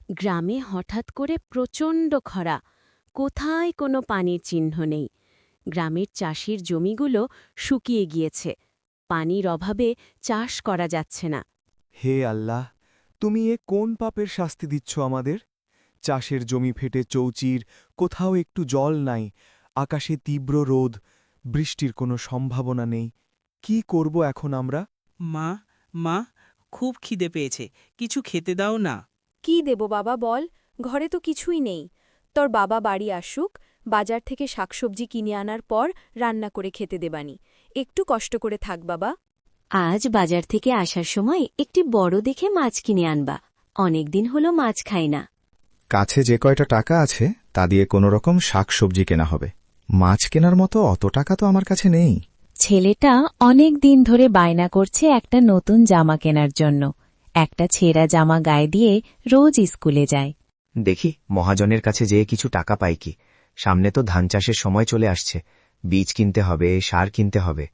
গ্রামে হঠাৎ করে প্রচণ্ড খরা, কোথায় কোনো পানির চিহ্ন নেই। গ্রামের চাষির জমিগুলো শুকিয়ে গিয়েছে, পানির অভাবে চাষ করা যাচ্ছে না। হে আল্লাহ, তুমি এ কোন পাপের শাস্তি দিচ্ছ আমাদের? চাষের জমি ফেটে চৌচির, কোথাও একটু জল নাই, আকাশে তীব্র রোদ, বৃষ্টির কোনো সম্ভাবনা নেই। কি করব এখন আমরা? মা মা খুব খিদে পেয়েছে, কিছু খেতে দাও না। কি দেব বাবা বল, ঘরে তো কিছুই নেই। তোর বাবা বাড়ি আসুক, বাজার থেকে শাকসবজি কিনে আনার পর রান্না করে খেতে দেবানি। একটু কষ্ট করে থাক বাবা। আজ বাজার থেকে আসার সময় একটি বড় দেখে মাছ কিনে আনবা, অনেকদিন হলো মাছ খাই না। কাছে যে কয়টা টাকা আছে তা দিয়ে কোনোরকম শাকসবজি কেনা হবে। মাছ কেনার মতো অত টাকা তো আমার কাছে নেই। ছেলেটা অনেক দিন ধরে বায়না করছে একটা নতুন জামা কেনার জন্য। একটা ছেঁড়া জামা গায়ে দিয়ে রোজ স্কুলে যায়। দেখি মহাজনের কাছে যেয়ে কিছু টাকা পাই কি। সামনে তো ধান চাষের সময় চলে আসছে, বীজ কিনতে হবে, সার কিনতে হবে।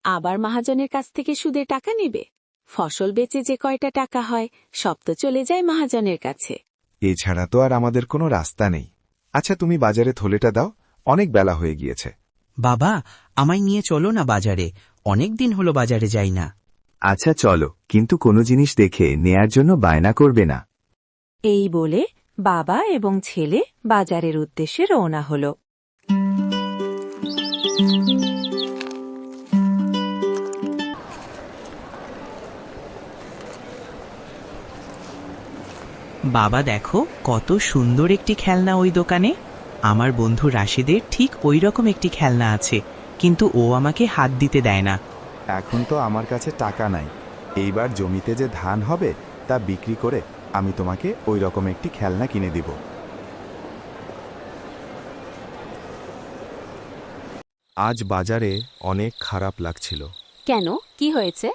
আবার মহাজনের কাছ থেকে সুদে টাকা নেবে? ফসল বেচে যে কয়টা টাকা হয় সব তো চলে যায় মহাজনের কাছে। এছাড়া তো আর আমাদের কোনো রাস্তা নেই। আচ্ছা, তুমি বাজারে থলেটা দাও, অনেক বেলা হয়ে গিয়েছে। বাবা, আমায় নিয়ে চলো না বাজারে, অনেক দিন হলো বাজারে যাই না। আচ্ছা চলো, কিন্তু কোনো জিনিস দেখে নেয়ার জন্য বায়না করবে না। এই বলে বাবা এবং ছেলে বাজারের উদ্দেশ্যে রওনা হল। বাবা দেখো, কত সুন্দর একটি খেলনা ওই দোকানে। আমার বন্ধু রাশিদের ঠিক ওই রকম একটি খেলনা আছে, কিন্তু ও আমাকে হাত দিতে দেয় না। এখন তো আমার কাছে টাকা নাই। এইবার জমিতে যে ধান হবে তা বিক্রি করে আমি তোমাকে ওই রকম একটি খেলনা কিনে দিব। আজ বাজারে অনেক খারাপ লাগছিল। কেন, কি হয়েছে?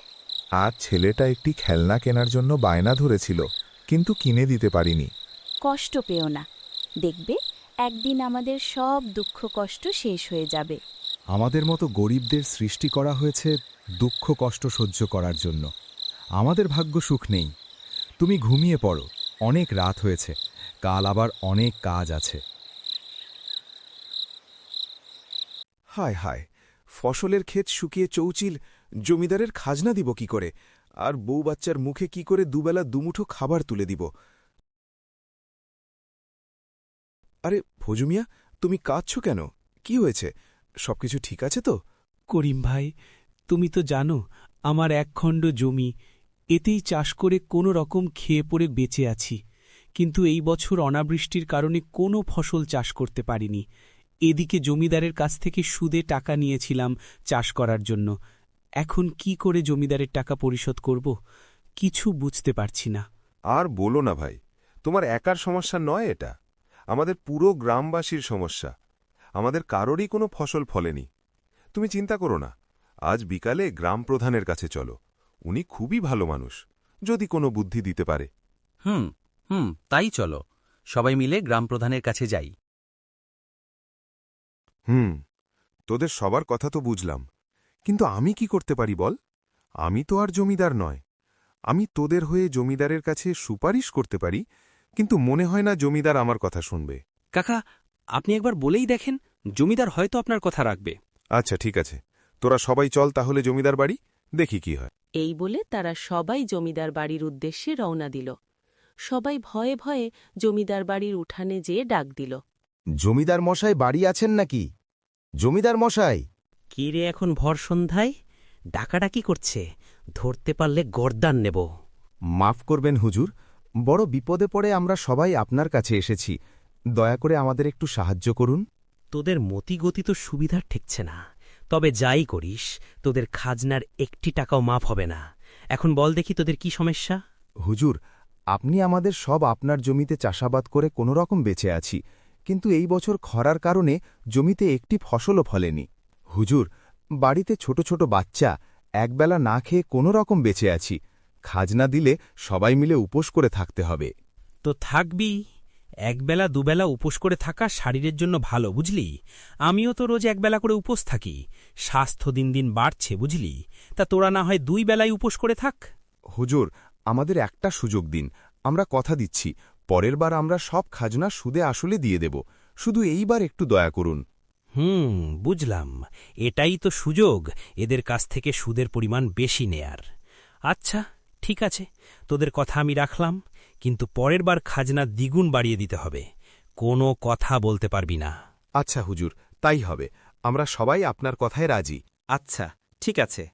আজ ছেলেটা একটি খেলনা কেনার জন্য বায়না ধরেছিল, কিন্তু কিনে দিতে পারিনি। কষ্ট পেও না, দেখবে একদিন আমাদের সব দুঃখ কষ্ট শেষ হয়ে যাবে। আমাদের মতো গরিবদের সৃষ্টি করা হয়েছে দুঃখ কষ্ট সহ্য করার জন্য। আমাদের ভাগ্য সুখ নেই। তুমি ঘুমিয়ে পড়ো, অনেক রাত হয়েছে, কাল আবার অনেক কাজ আছে। হায় হায়, ফসলের ক্ষেত শুকিয়ে চৌচিল, জমিদারের খাজনা দিব কি করে, আর বউ বাচ্চার মুখে কি করে দুবেলা দুমুঠো খাবার তুলে দিব। আরে ফজুমিয়া, তুমি কাঁদছ কেন? কি হয়েছে? সবকিছু ঠিক আছে তো? করিম ভাই, তুমি তো জানো আমার একখণ্ড জমি, এতেই চাষ করে কোনো রকম খেয়ে পড়ে বেঁচে আছি। কিন্তু এই বছর অনাবৃষ্টির কারণে কোনো ফসল চাষ করতে পারিনি। এদিকে জমিদারের কাছ থেকে সুদে টাকা নিয়েছিলাম চাষ করার জন্য। এখন কি করে জমিদারের টাকা পরিশোধ করব, কিছু বুঝতে পারছি না। আর বলো না ভাই, তোমার একার সমস্যা নয় এটা, আমাদের পুরো গ্রামবাসীর সমস্যা। আমাদের কারোরই কোনো ফসল ফলেনি। তুমি চিন্তা করো না, আজ বিকালে গ্রাম প্রধানের কাছে চলো, উনি খুবই ভালো মানুষ, যদি কোনো বুদ্ধি দিতে পারে। তাই চলো, সবাই মিলে গ্রাম প্রধানের কাছে যাই। তোদের সবার কথা তো বুঝলাম, কিন্তু আমি কি করতে পারি বল? আমি তো আর জমিদার নয়। আমি তোদের হয়ে জমিদারের কাছে সুপারিশ করতে পারি, কিন্তু মনে হয় না জমিদার আমার কথা শুনবে। কাকা, আপনি একবার বলেই দেখেন, জমিদার হয়তো আপনার কথা রাখবে। আচ্ছা ঠিক আছে, তোরা সবাই চল তাহলে জমিদার বাড়ি, দেখি কি হয়। এই বলে তারা সবাই জমিদার বাড়ির উদ্দেশ্যে রওনা দিল। সবাই ভয়ে ভয়ে জমিদার বাড়ির উঠানে যেয়ে ডাক দিল। জমিদার মশাই বাড়ি আছেন নাকি? জমিদার মশাই! কি রে, এখন ভর সন্ধ্যায় ডাকাডাকি করছে? ধরতে পারলে গর্দান নেব। মাফ করবেন হুজুর, বড় বিপদে পড়ে আমরা সবাই আপনার কাছে এসেছি, দয়া করে আমাদের একটু সাহায্য করুন। তোদের মতিগতি তো সুবিধার ঠেকছে না, তবে যাই করিস তোদের খাজনার একটি টাকাও মাফ হবে না। এখন বল দেখি তোদের কি সমস্যা? হুজুর, আপনি আমাদের সব আপনার জমিতে চাষাবাদ করে কোনো রকম বেঁচে আছি, কিন্তু এই বছর খরার কারণে জমিতে একটি ফসলও ফলেনি। হুজুর, বাড়িতে ছোট ছোট বাচ্চা, একবেলা না খেয়ে কোনো রকম বেঁচে আছি। খাজনা দিলে সবাই মিলে উপোস করে থাকতে হবে। তো থাকবি, একবেলা দুবেলা উপোস করে থাকা শরীরের জন্য ভালো, বুঝলি? আমিও তো রোজ একবেলা করে উপোস থাকি, স্বাস্থ্য দিন দিন বাড়ছে, বুঝলি? তা তোরা না হয় 2 বেলায় উপোস করে থাক। হুজুর, আমাদের একটা সুযোগ দিন, আমরা কথা দিচ্ছি, পরের বার আমরা সব খাজনা সুদে আসলে দিয়ে দেব, শুধু এইবার একটু দয়া করুন। বুঝলাম। এটাই তো সুযোগ এদের কাছ থেকে সুদের পরিমাণ বেশি নেয়ার। আচ্ছা, ঠিক আছে, তোদের কথা আমি রাখলাম, কিন্তু পরের বার খাজনা দ্বিগুণ বাড়িয়ে দিতে হবে। কোনো কথা বলতে পারবি না। আচ্ছা হুজুর, তাই হবে। আমরা সবাই আপনার কথায় রাজি। আচ্ছা, ঠিক আছে,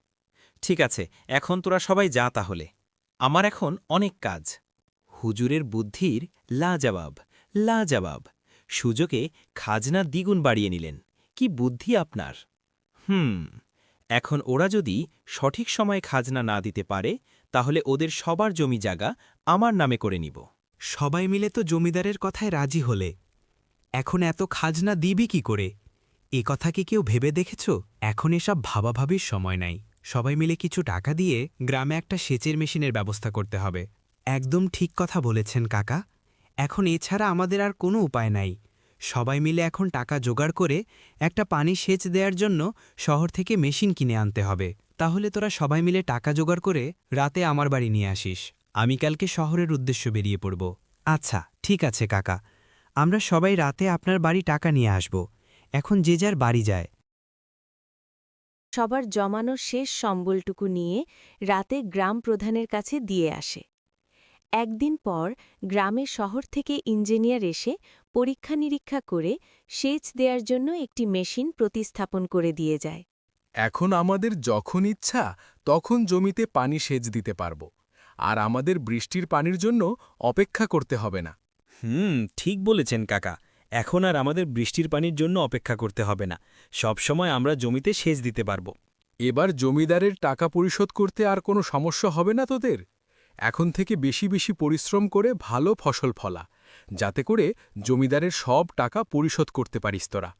ঠিক আছে, এখন তোরা সবাই যা তাহলে। আমার এখন অনেক কাজ। হুজুরের বুদ্ধির লাজবাব, লাজবাব। সুযোগে খাজনা দ্বিগুণ বাড়িয়ে নিলেন। কি বুদ্ধি আপনার! এখন ওরা যদি সঠিক সময়ে খাজনা না দিতে পারে, তাহলে ওদের সবার জমি জায়গা আমার নামে করে নিব। সবাই মিলে তো জমিদারের কথায় রাজি হলে, এখন এত খাজনা দিবি কি করে? এ কথা কি কেউ ভেবে দেখেছ? এখন এসব ভাবাভাবির সময় নাই। সবাই মিলে কিছু টাকা দিয়ে গ্রামে একটা সেচের মেশিনের ব্যবস্থা করতে হবে। একদম ঠিক কথা বলেছেন কাকা। এখন এছাড়া আমাদের আর কোনো উপায় নাই। সবাই মিলে এখন টাকা জোগাড় করে একটা পানি সেচ দেওয়ার জন্য শহর থেকে মেশিন কিনে আনতে হবে। তাহলে তোরা সবাই মিলে টাকা জোগাড় করে রাতে আমার বাড়ি নিয়ে আসিস। আমি কালকে শহরের উদ্দেশ্য বেরিয়ে পড়ব। আচ্ছা, ঠিক আছে কাকা, আমরা সবাই রাতে আপনার বাড়ি টাকা নিয়ে আসব। এখন যে যার বাড়ি যায়। সবার জমানো শেষ সম্বলটুকু নিয়ে রাতে গ্রাম প্রধানের কাছে দিয়ে আসে। একদিন পর গ্রামের শহর থেকে ইঞ্জিনিয়ার এসে পরীক্ষা নিরীক্ষা করে সেচ দেওয়ার জন্য একটি মেশিন প্রতিস্থাপন করে দিয়ে যায়। এখন আমাদের যখন ইচ্ছা তখন জমিতে পানি সেচ দিতে পারব, আর আমাদের বৃষ্টির পানির জন্য অপেক্ষা করতে হবে না। ঠিক বলেছেন কাকা। এখন আর আমাদের বৃষ্টির পানির জন্য অপেক্ষা করতে হবে না। সব সময় আমরা জমিতে সেচ দিতে পারব। এবার জমিদারের টাকা পরিশোধ করতে আর কোনো সমস্যা হবে না তোদের। এখন থেকে বেশি বেশি পরিশ্রম করে ভালো ফসল ফলা, যাতে করে জমিদারের সব টাকা পরিশোধ করতে পারিস তোরা।